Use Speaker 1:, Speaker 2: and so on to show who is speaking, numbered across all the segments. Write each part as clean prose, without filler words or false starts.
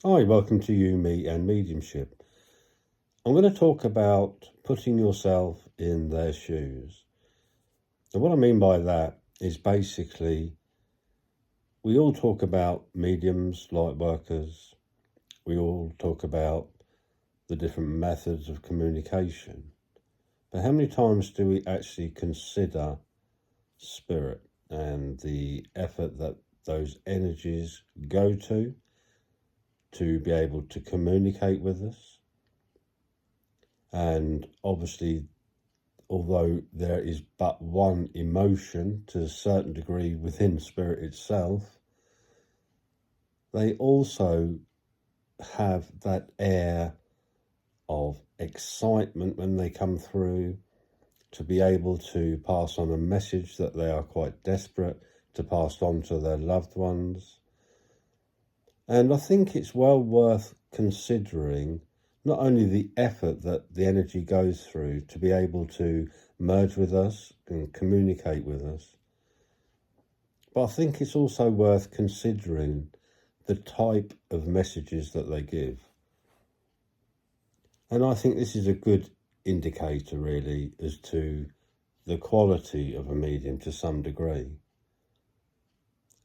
Speaker 1: Hi, welcome to You, Me and Mediumship. I'm going to talk about putting yourself in their shoes. And what I mean by that is basically we all talk about mediums, light workers. We all talk about the different methods of communication. But how many times do we actually consider spirit and the effort that those energies go to be able to communicate with us? And obviously, although there is but one emotion to a certain degree within spirit itself, they also have that air of excitement when they come through, to be able to pass on a message that they are quite desperate to pass on to their loved ones. And I think it's well worth considering not only the effort that the energy goes through to be able to merge with us and communicate with us, but I think it's also worth considering the type of messages that they give. And I think this is a good indicator, really, as to the quality of a medium to some degree.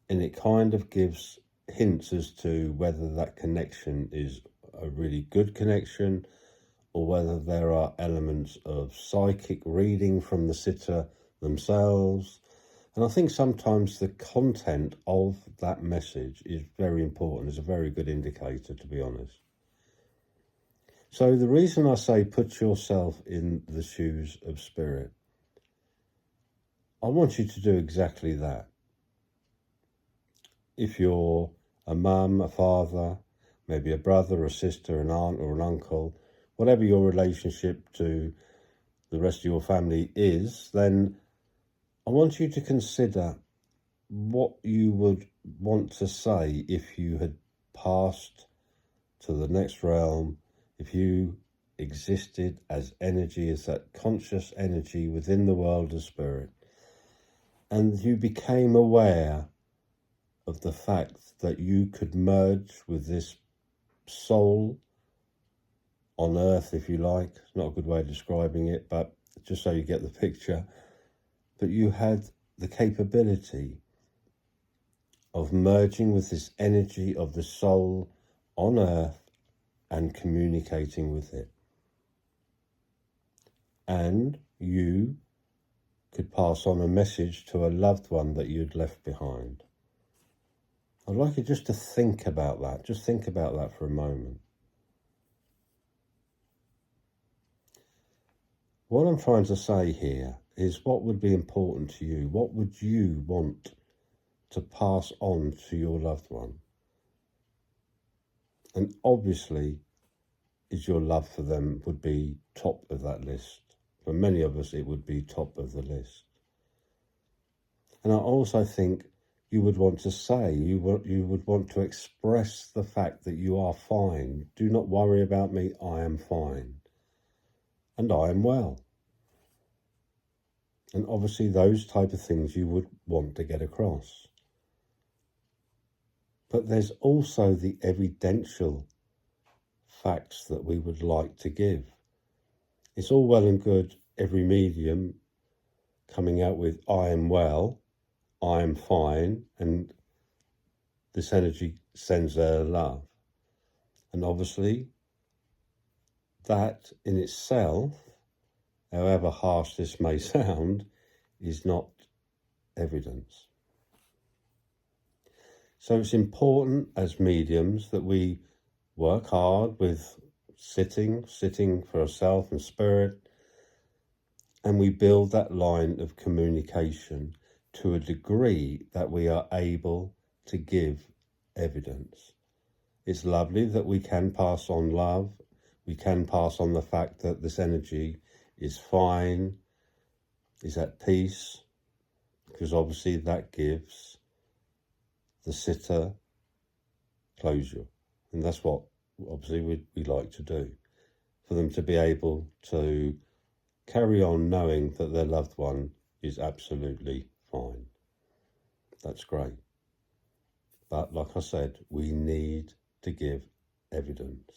Speaker 1: And it kind of gives hints as to whether that connection is a really good connection, or whether there are elements of psychic reading from the sitter themselves. And I think sometimes the content of that message is very important, is a very good indicator, to be honest. So the reason I say put yourself in the shoes of spirit, I want you to do exactly that. If you're a mum, a father, maybe a brother, a sister, an aunt or an uncle, whatever your relationship to the rest of your family is, then I want you to consider what you would want to say if you had passed to the next realm, if you existed as energy, as that conscious energy within the world of spirit, and you became aware of the fact that you could merge with this soul on earth, if you like. It's not a good way of describing it, but just so you get the picture. But you had the capability of merging with this energy of the soul on earth and communicating with it. And you could pass on a message to a loved one that you'd left behind. I'd like you just to think about that. Just think about that for a moment. What I'm trying to say here is what would be important to you. What would you want to pass on to your loved one? And obviously, is your love for them would be top of that list. For many of us, it would be top of the list. And I also think you would want to say, you would want to express the fact that you are fine. Do not worry about me, I am fine. And I am well. And obviously those type of things you would want to get across. But there's also the evidential facts that we would like to give. It's all well and good every medium coming out with I am well, I am fine, and this energy sends their love. And obviously that in itself, however harsh this may sound, is not evidence. So it's important as mediums that we work hard with sitting for ourselves and spirit, and we build that line of communication to a degree that we are able to give evidence. It's lovely that we can pass on love, we can pass on the fact that this energy is fine, is at peace, because obviously that gives the sitter closure. And that's what obviously we like to do, for them to be able to carry on knowing that their loved one is absolutely fine. That's great. But like I said, we need to give evidence.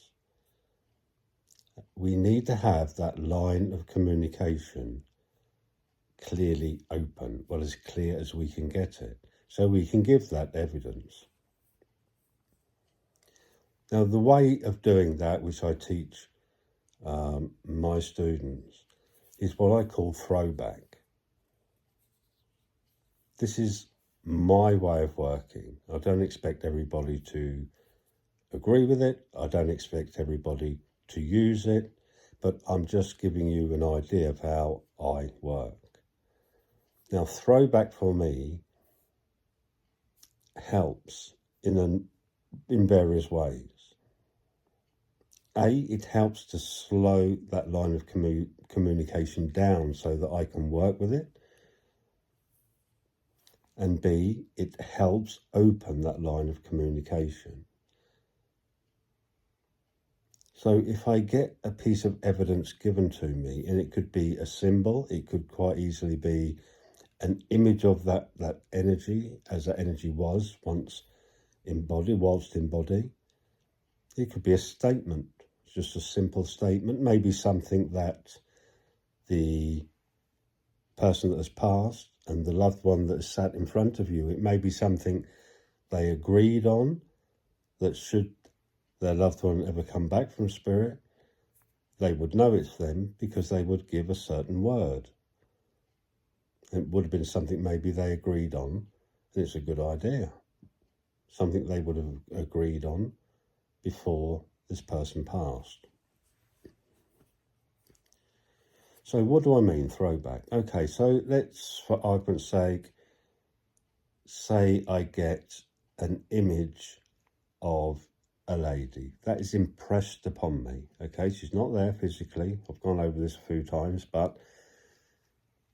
Speaker 1: We need to have that line of communication clearly open, well, as clear as we can get it, so we can give that evidence. Now, the way of doing that, which I teach my students, is what I call throwback. This is my way of working. I don't expect everybody to agree with it. I don't expect everybody to use it, but I'm just giving you an idea of how I work. Now, throwback for me helps in various ways. A, it helps to slow that line of communication down so that I can work with it. And B, it helps open that line of communication. So if I get a piece of evidence given to me, and it could be a symbol, it could quite easily be an image of that energy, as that energy was once embodied, whilst embodied. It could be a statement, just a simple statement, maybe something that the person that has passed and the loved one that has sat in front of you, it may be something they agreed on, that should their loved one ever come back from spirit, they would know it's them because they would give a certain word. It would have been something maybe they agreed on, and it's a good idea. Something they would have agreed on before this person passed. So what do I mean, throwback? Okay, so let's, for argument's sake, say I get an image of a lady that is impressed upon me. Okay, she's not there physically. I've gone over this a few times, but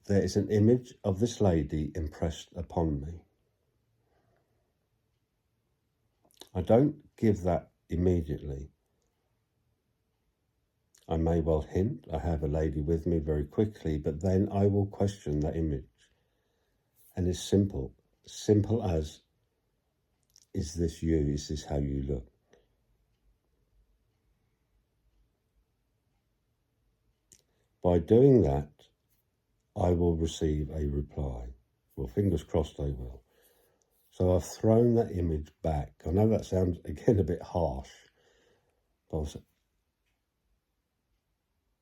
Speaker 1: there is an image of this lady impressed upon me. I don't give that immediately. I may well hint, I have a lady with me very quickly, but then I will question that image. And it's simple as, is this you? Is this how you look? By doing that, I will receive a reply. Well, fingers crossed I will. So I've thrown that image back. I know that sounds, again, a bit harsh, but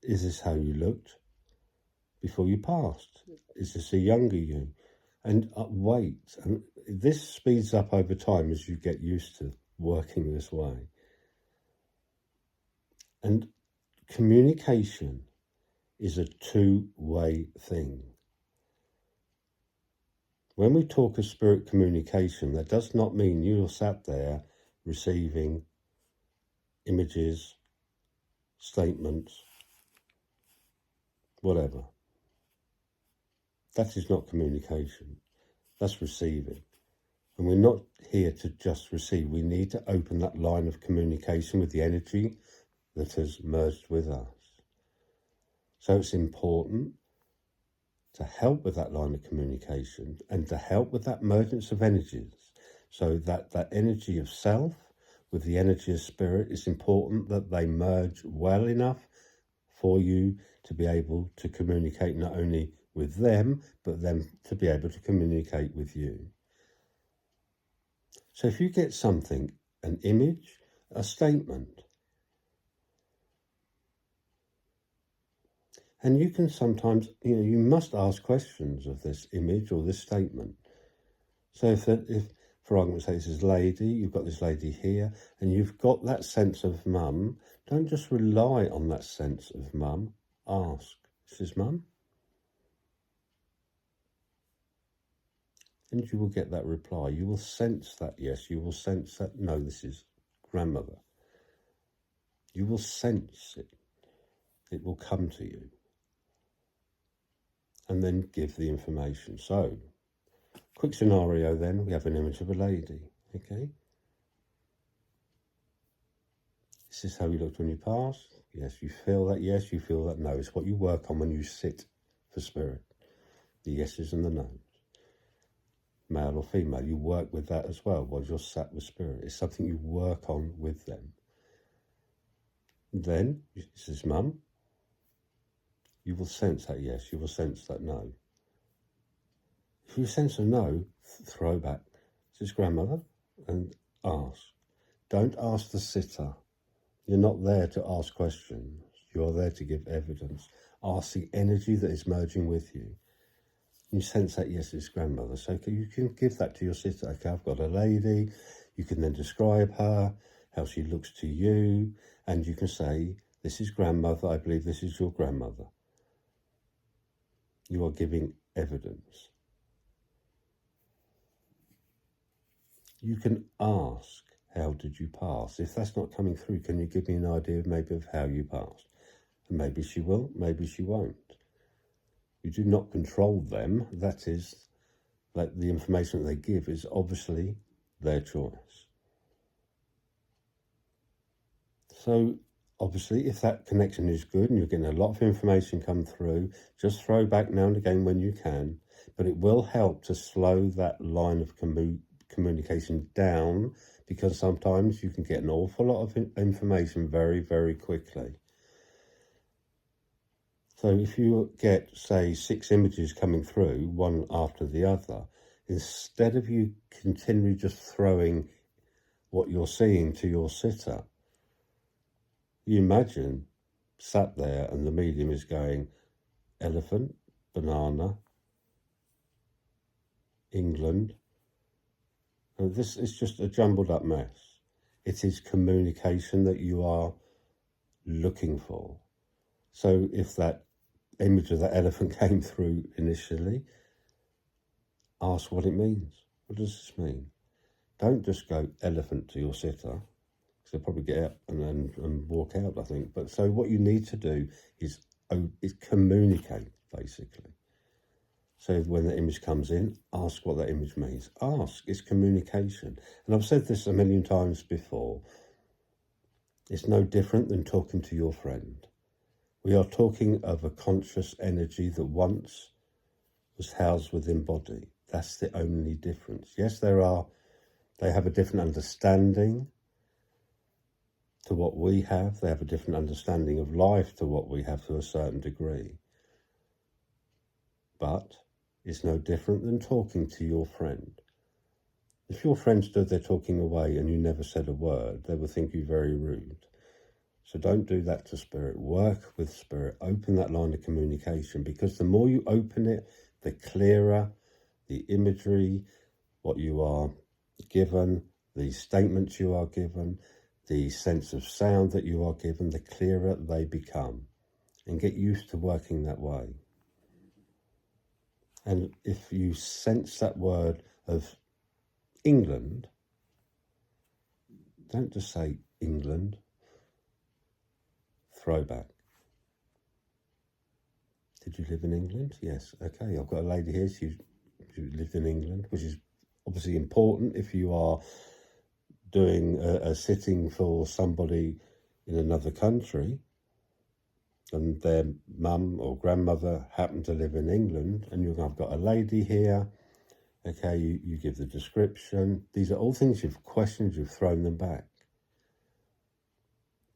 Speaker 1: is this how you looked before you passed? Is this a younger you? And wait, and this speeds up over time as you get used to working this way. And communication is a two-way thing. When we talk of spirit communication, that does not mean you're sat there receiving images, statements, whatever. That is not communication. That's receiving. And we're not here to just receive. We need to open that line of communication with the energy that has merged with us. So it's important to help with that line of communication and to help with that mergence of energies, so that that energy of self with the energy of spirit, it's important that they merge well enough for you to be able to communicate not only with them, but them to be able to communicate with you. So if you get something, an image, a statement, and you can sometimes, you must ask questions of this image or this statement. So if for argument's sake, this is lady, you've got this lady here, and you've got that sense of mum, don't just rely on that sense of mum. Ask, is this mum? And you will get that reply. You will sense that yes. You will sense that no, this is grandmother. You will sense it. It will come to you. And then give the information. So, quick scenario then, we have an image of a lady, okay? Is this how you looked when you passed? Yes, you feel that, yes, you feel that, no. It's what you work on when you sit for spirit. The yeses and the nos. Male or female, you work with that as well while you're sat with spirit. It's something you work on with them. Then, is this mum? You will sense that yes, you will sense that no. If you sense a no, throw back. Is this grandmother? And ask. Don't ask the sitter. You're not there to ask questions. You are there to give evidence. Ask the energy that is merging with you. You sense that, yes, it's grandmother. So you can give that to your sister. Okay, I've got a lady. You can then describe her, how she looks to you. And you can say, this is grandmother. I believe this is your grandmother. You are giving evidence. You can ask, how did you pass? If that's not coming through, can you give me an idea maybe of how you passed? And maybe she will, maybe she won't. You do not control them. That is, like the information that they give is obviously their choice. So obviously, if that connection is good and you're getting a lot of information come through, just throw back now and again when you can. But it will help to slow that line of communication down, because sometimes you can get an awful lot of information very, very quickly. So if you get, say, 6 images coming through, one after the other, instead of you continually just throwing what you're seeing to your sitter, you imagine sat there and the medium is going elephant, banana, England. And this is just a jumbled up mess. It is communication that you are looking for. So if that image of that elephant came through initially, ask what it means. What does this mean? Don't just go elephant to your sitter, because they'll probably get out and walk out, I think. But so what you need to do is communicate, basically. So when the image comes in, ask what that image means. Ask, it's communication. And I've said this a million times before. It's no different than talking to your friend. We are talking of a conscious energy that once was housed within body. That's the only difference. Yes, they have a different understanding to what we have. They have a different understanding of life to what we have to a certain degree. But it's no different than talking to your friend. If your friend stood there talking away and you never said a word, they would think you very rude. So don't do that to spirit. Work with spirit. Open that line of communication, because the more you open it, the clearer the imagery, what you are given, the statements you are given, the sense of sound that you are given, the clearer they become. And get used to working that way. And if you sense that word of England, don't just say England. Throwback. Did you live in England? Yes. Okay, I've got a lady here. She lived in England, which is obviously important if you are doing a sitting for somebody in another country and their mum or grandmother happened to live in England, and I've got a lady here. Okay, you give the description. These are all things you've questioned, you've thrown them back.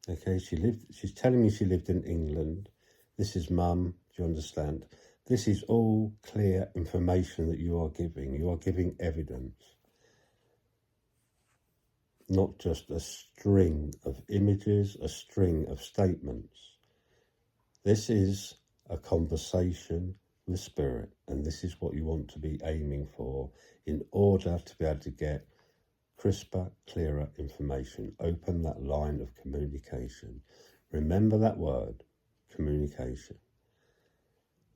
Speaker 1: Okay, she's telling me she lived in England. This is mum, do you understand? This is all clear information that you are giving. You are giving evidence. Not just a string of images, a string of statements. This is a conversation with spirit, and this is what you want to be aiming for in order to be able to get crisper, clearer information. Open that line of communication. Remember that word, communication.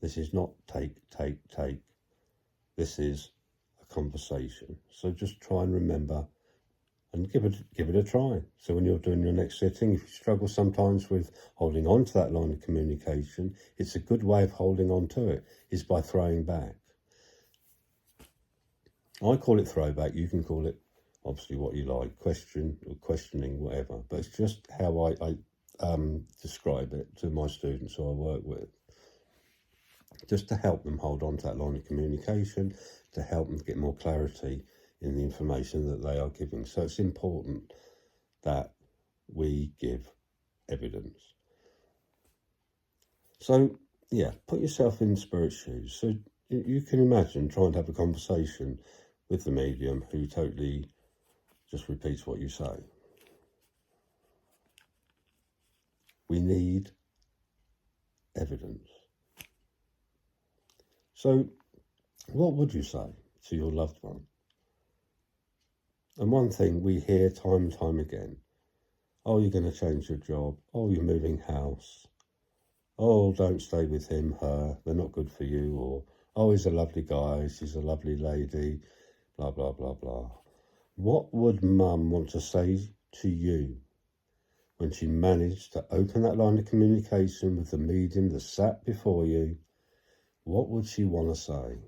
Speaker 1: This is not take. This is a conversation. So just try and remember and give it a try. So when you're doing your next sitting, if you struggle sometimes with holding on to that line of communication, it's a good way of holding on to it, is by throwing back. I call it throwback. You can call it obviously what you like, questioning, whatever. But it's just how I describe it to my students who I work with, just to help them hold on to that line of communication, to help them get more clarity in the information that they are giving. So it's important that we give evidence. So, yeah, put yourself in spirit shoes. So you can imagine trying to have a conversation with the medium who totally just repeats what you say. We need evidence. So what would you say to your loved one? And one thing we hear time and time again, oh, you're going to change your job. Oh, you're moving house. Oh, don't stay with him, her. They're not good for you. Or, oh, he's a lovely guy. She's a lovely lady. Blah, blah, blah, blah. What would Mum want to say to you when she managed to open that line of communication with the medium that sat before you? What would she want to say?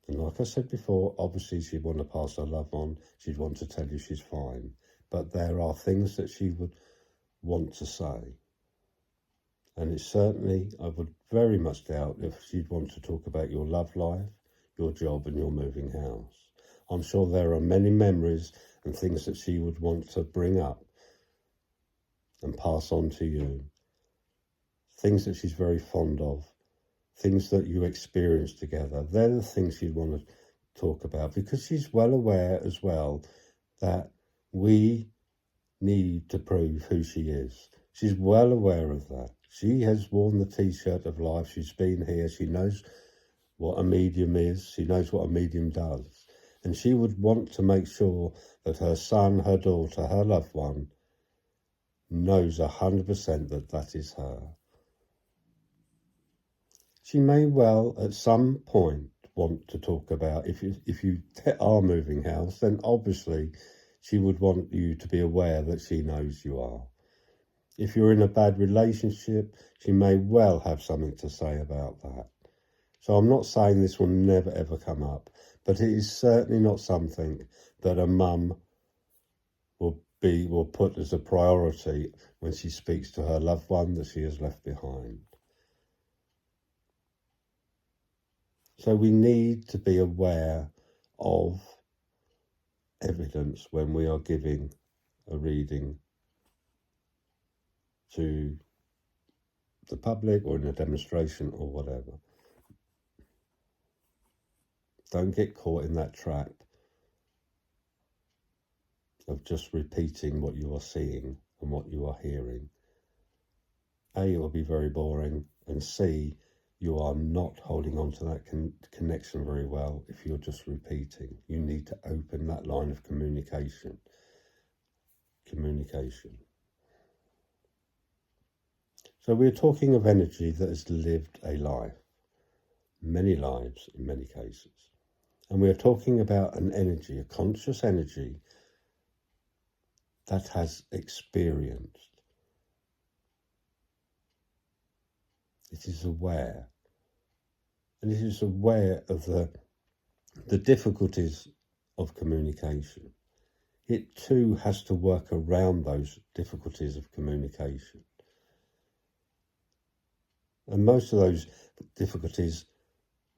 Speaker 1: And like I said before, obviously she'd want to pass her love on. She'd want to tell you she's fine. But there are things that she would want to say. And it's certainly, I would very much doubt if she'd want to talk about your love life, your job and your moving house. I'm sure there are many memories and things that she would want to bring up and pass on to you. Things that she's very fond of. Things that you experienced together. They're the things she'd want to talk about, because she's well aware as well that we need to prove who she is. She's well aware of that. She has worn the t-shirt of life. She's been here. She knows what a medium is. She knows what a medium does. And she would want to make sure that her son, her daughter, her loved one knows 100% that that is her. She may well at some point want to talk about, if you are moving house, then obviously she would want you to be aware that she knows you are. If you're in a bad relationship, she may well have something to say about that. So I'm not saying this will never ever come up, but it is certainly not something that a mum will put as a priority when she speaks to her loved one that she has left behind. So we need to be aware of evidence when we are giving a reading to the public or in a demonstration or whatever. Don't get caught in that trap of just repeating what you are seeing and what you are hearing. A, it will be very boring, and C, you are not holding on to that connection very well if you're just repeating. You need to open that line of communication. So we're talking of energy that has lived a life, many lives in many cases. And we're talking about an energy, a conscious energy that has experienced. It is aware. And it is aware of the difficulties of communication. It too has to work around those difficulties of communication. And most of those difficulties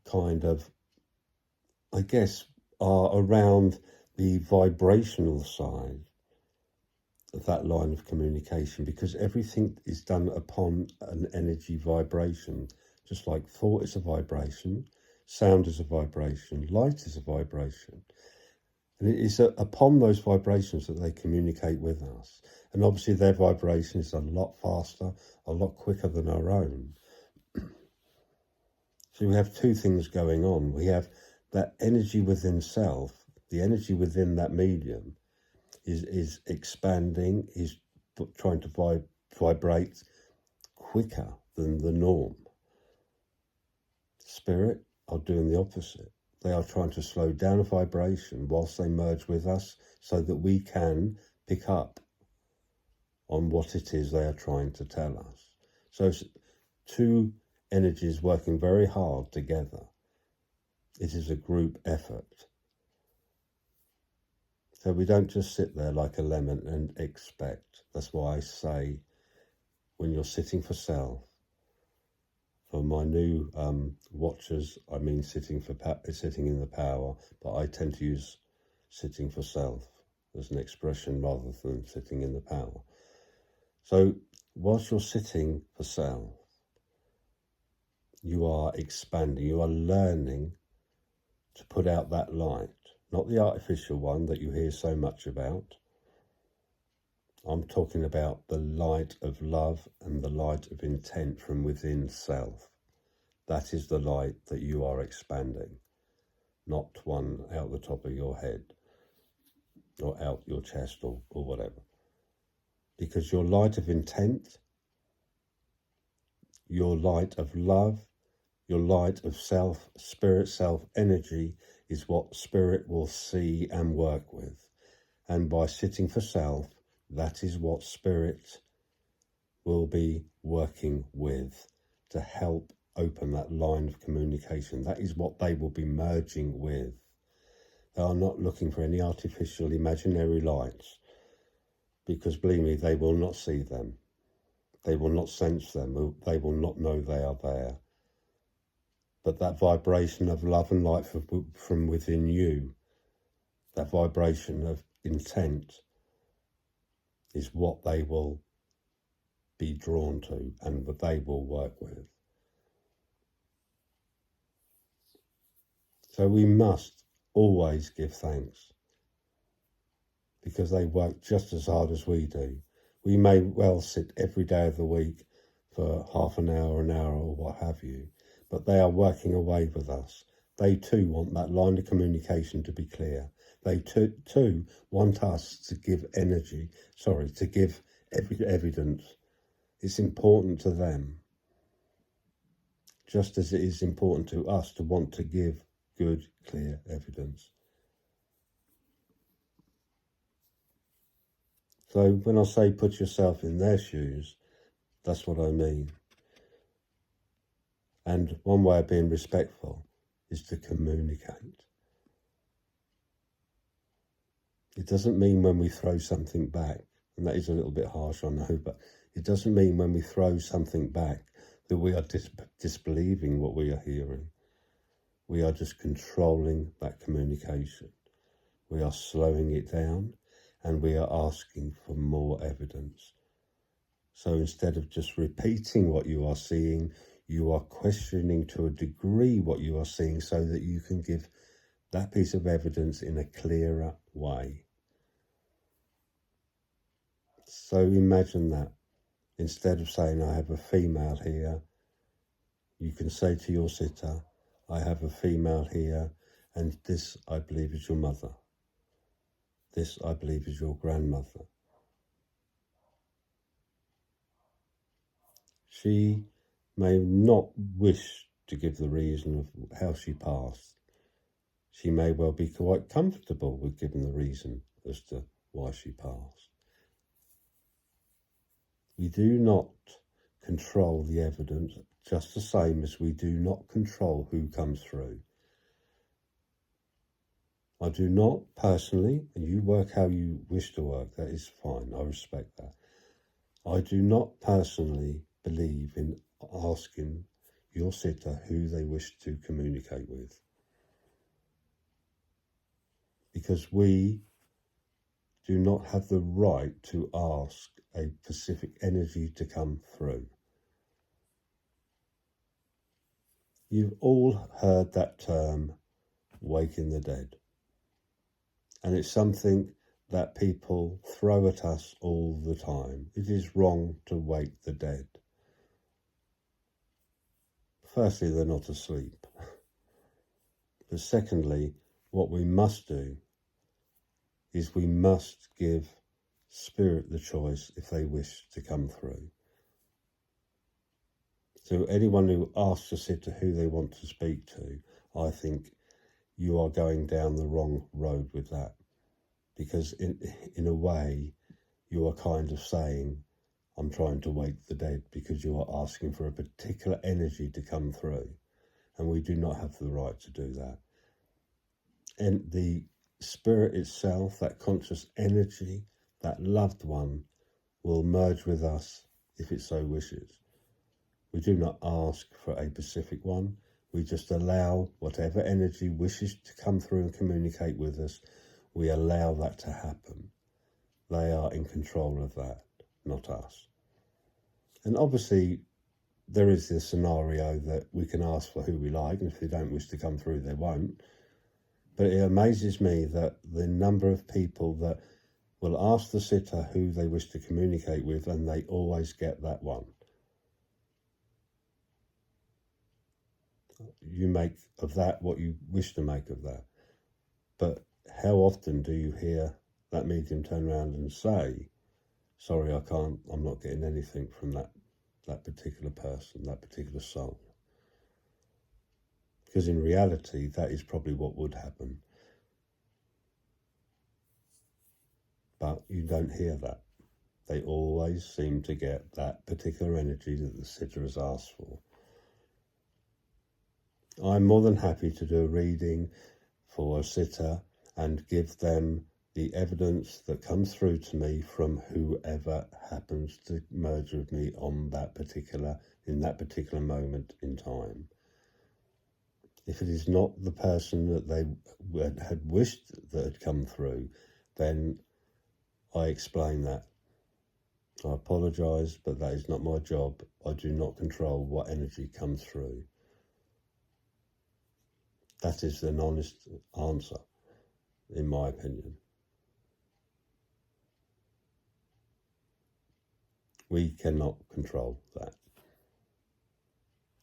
Speaker 1: kind of, I guess, are around the vibrational side of that line of communication, because everything is done upon an energy vibration. Just like thought is a vibration, sound is a vibration, light is a vibration. And it is upon those vibrations that they communicate with us. And obviously their vibration is a lot faster, a lot quicker than our own. So we have two things going on. We have that energy within self, the energy within that medium is expanding, is trying to vibrate quicker than the norm. Spirit are doing the opposite. They are trying to slow down a vibration whilst they merge with us so that we can pick up on what it is they are trying to tell us. So it's two energies working very hard together. It is a group effort. So we don't just sit there like a lemon and expect. That's why I say, when you're sitting for self, for my new watchers, I mean sitting in the power, but I tend to use sitting for self as an expression rather than sitting in the power. So whilst you're sitting for self, you are expanding, you are learning to put out that light, not the artificial one that you hear so much about. I'm talking about the light of love and the light of intent from within self. That is the light that you are expanding, not one out the top of your head or out your chest or whatever. Because your light of intent, your light of love, your light of self, spirit, self energy is what spirit will see and work with. And by sitting for self, that is what spirit will be working with to help open that line of communication. That is what they will be merging with. They are not looking for any artificial imaginary lights, because believe me, they will not see them. They will not sense them. They will not know they are there. But that vibration of love and light from within you, that vibration of intent, is what they will be drawn to and what they will work with. So we must always give thanks, because they work just as hard as we do. We may well sit every day of the week for half an hour, or what have you, but they are working away with us. They too want that line of communication to be clear. They too want us to give to give evidence. It's important to them, just as it is important to us to want to give good, clear evidence. So when I say put yourself in their shoes, that's what I mean. And one way of being respectful is to communicate. It doesn't mean when we throw something back, and that is a little bit harsh, I know, but it doesn't mean when we throw something back that we are disbelieving what we are hearing. We are just controlling that communication. We are slowing it down, and we are asking for more evidence. So instead of just repeating what you are seeing, you are questioning to a degree what you are seeing, so that you can give that piece of evidence in a clearer way. So imagine that. Instead of saying, I have a female here, you can say to your sitter, I have a female here, and this, I believe, is your mother. This, I believe, is your grandmother. She may not wish to give the reason of how she passed. She may well be quite comfortable with giving the reason as to why she passed. We do not control the evidence, just the same as we do not control who comes through. I do not personally, and you work how you wish to work, that is fine, I respect that. I do not personally believe in asking your sitter who they wish to communicate with, because we do not have the right to ask a specific energy to come through. You've all heard that term, waking the dead. And it's something that people throw at us all the time. It is wrong to wake the dead. Firstly, they're not asleep. But secondly, what we must do is we must give spirit the choice if they wish to come through. So anyone who asks a sitter who they want to speak to, I think you are going down the wrong road with that. Because in a way, you are kind of saying, I'm trying to wake the dead, because you are asking for a particular energy to come through. And we do not have the right to do that. And the spirit itself, that conscious energy, that loved one, will merge with us if it so wishes. We do not ask for a specific one. We just allow whatever energy wishes to come through and communicate with us. We allow that to happen. They are in control of that, not us. And obviously there is this scenario that we can ask for who we like, and if they don't wish to come through, they won't. But it amazes me that the number of people that will ask the sitter who they wish to communicate with, and they always get that one. You make of that what you wish to make of that. But how often do you hear that medium turn around and say, sorry, I can't, I'm not getting anything from that particular person, that particular soul? Because in reality, that is probably what would happen. But you don't hear that. They always seem to get that particular energy that the sitter has asked for. I'm more than happy to do a reading for a sitter and give them the evidence that comes through to me from whoever happens to merge with me on that particular, in that particular moment in time. If it is not the person that they had wished that had come through, then I explain that. I apologise, but that is not my job. I do not control what energy comes through. That is an honest answer, in my opinion. We cannot control that.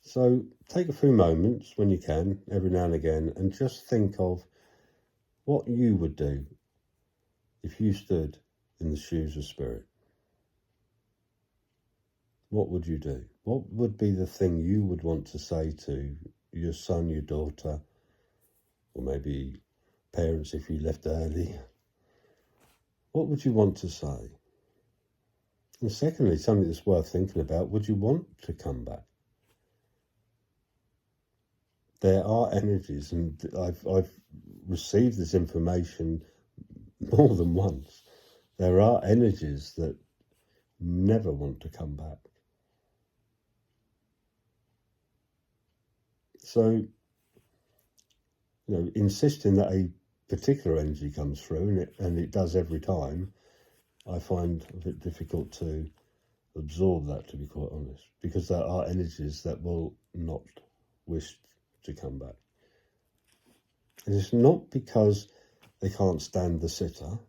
Speaker 1: So take a few moments when you can, every now and again, and just think of what you would do if you stood in the shoes of spirit. What would you do? What would be the thing you would want to say to your son, your daughter, or maybe parents if you left early? What would you want to say? And secondly, something that's worth thinking about, would you want to come back? There are energies, and I've received this information more than once. There are energies that never want to come back. So, insisting that a particular energy comes through, and it does every time, I find a bit difficult to absorb that, to be quite honest, because there are energies that will not wish to come back. And it's not because they can't stand the sitter,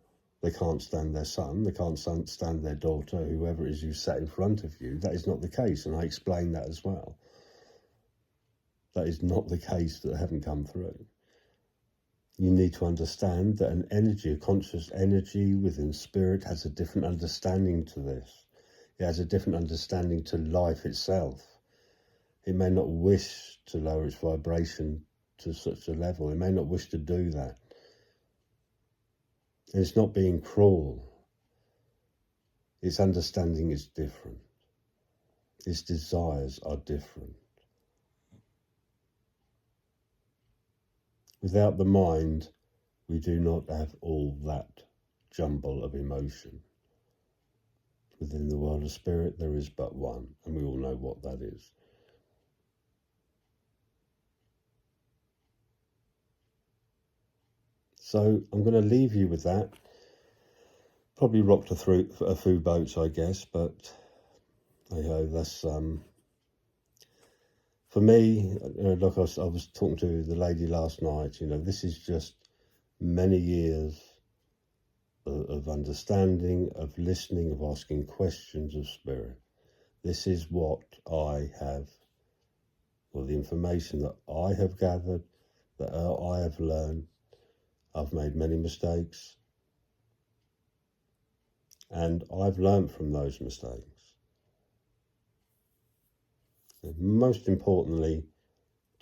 Speaker 1: they can't stand their son, they can't stand their daughter, whoever it is who sat in front of you. That is not the case, and I explain that as well. That is not the case that they haven't come through. You need to understand that an energy, a conscious energy within spirit, has a different understanding to this. It has a different understanding to life itself. It may not wish to lower its vibration to such a level. It may not wish to do that. And it's not being cruel. Its understanding is different. Its desires are different. Without the mind, we do not have all that jumble of emotion. Within the world of spirit, there is but one, and we all know what that is. So I'm going to leave you with that. Probably rocked a few boats, I guess, but that's for me. Like I was talking to the lady last night. This is just many years of understanding, of listening, of asking questions of spirit. This is what I have, or the information that I have gathered, that I have learned. I've made many mistakes, and I've learned from those mistakes. And most importantly,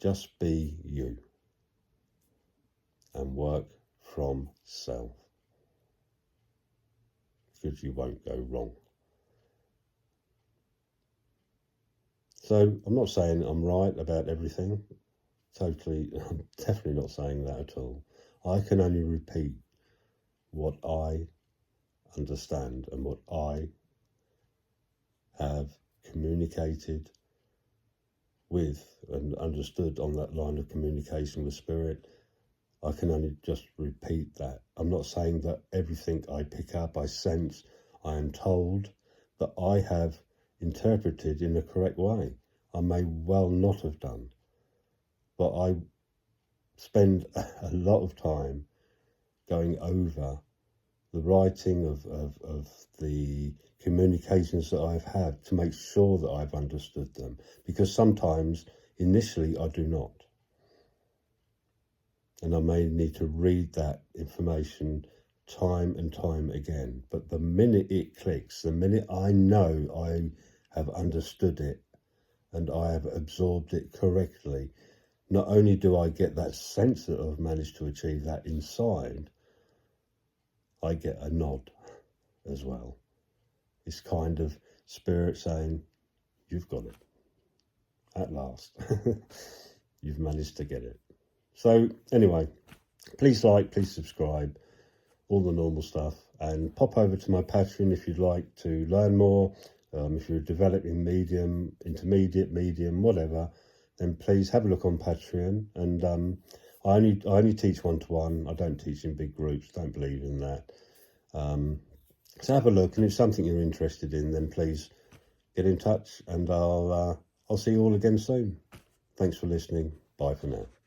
Speaker 1: just be you and work from self, because you won't go wrong. So I'm not saying I'm right about everything. I'm definitely not saying that at all. I can only repeat what I understand and what I have communicated with and understood on that line of communication with spirit. I can only just repeat that. I'm not saying that everything I pick up, I sense, I am told, but I have interpreted in the correct way. I may well not have done, but I spend a lot of time going over the writing of the communications that I've had to make sure that I've understood them, because sometimes initially I do not, and I may need to read that information time and time again. But the minute it clicks, the minute I know I have understood it and I have absorbed it correctly, not only do I get that sense that I've managed to achieve that inside, I get a nod as well. It's kind of spirit saying, you've got it. At last. You've managed to get it. So anyway, please like, please subscribe, all the normal stuff, and pop over to my Patreon if you'd like to learn more. If you're developing medium, intermediate, medium, whatever, then please have a look on Patreon. And I only teach one-to-one. I don't teach in big groups. Don't believe in that. So have a look, and if something you're interested in, then please get in touch, and I'll see you all again soon. Thanks for listening. Bye for now.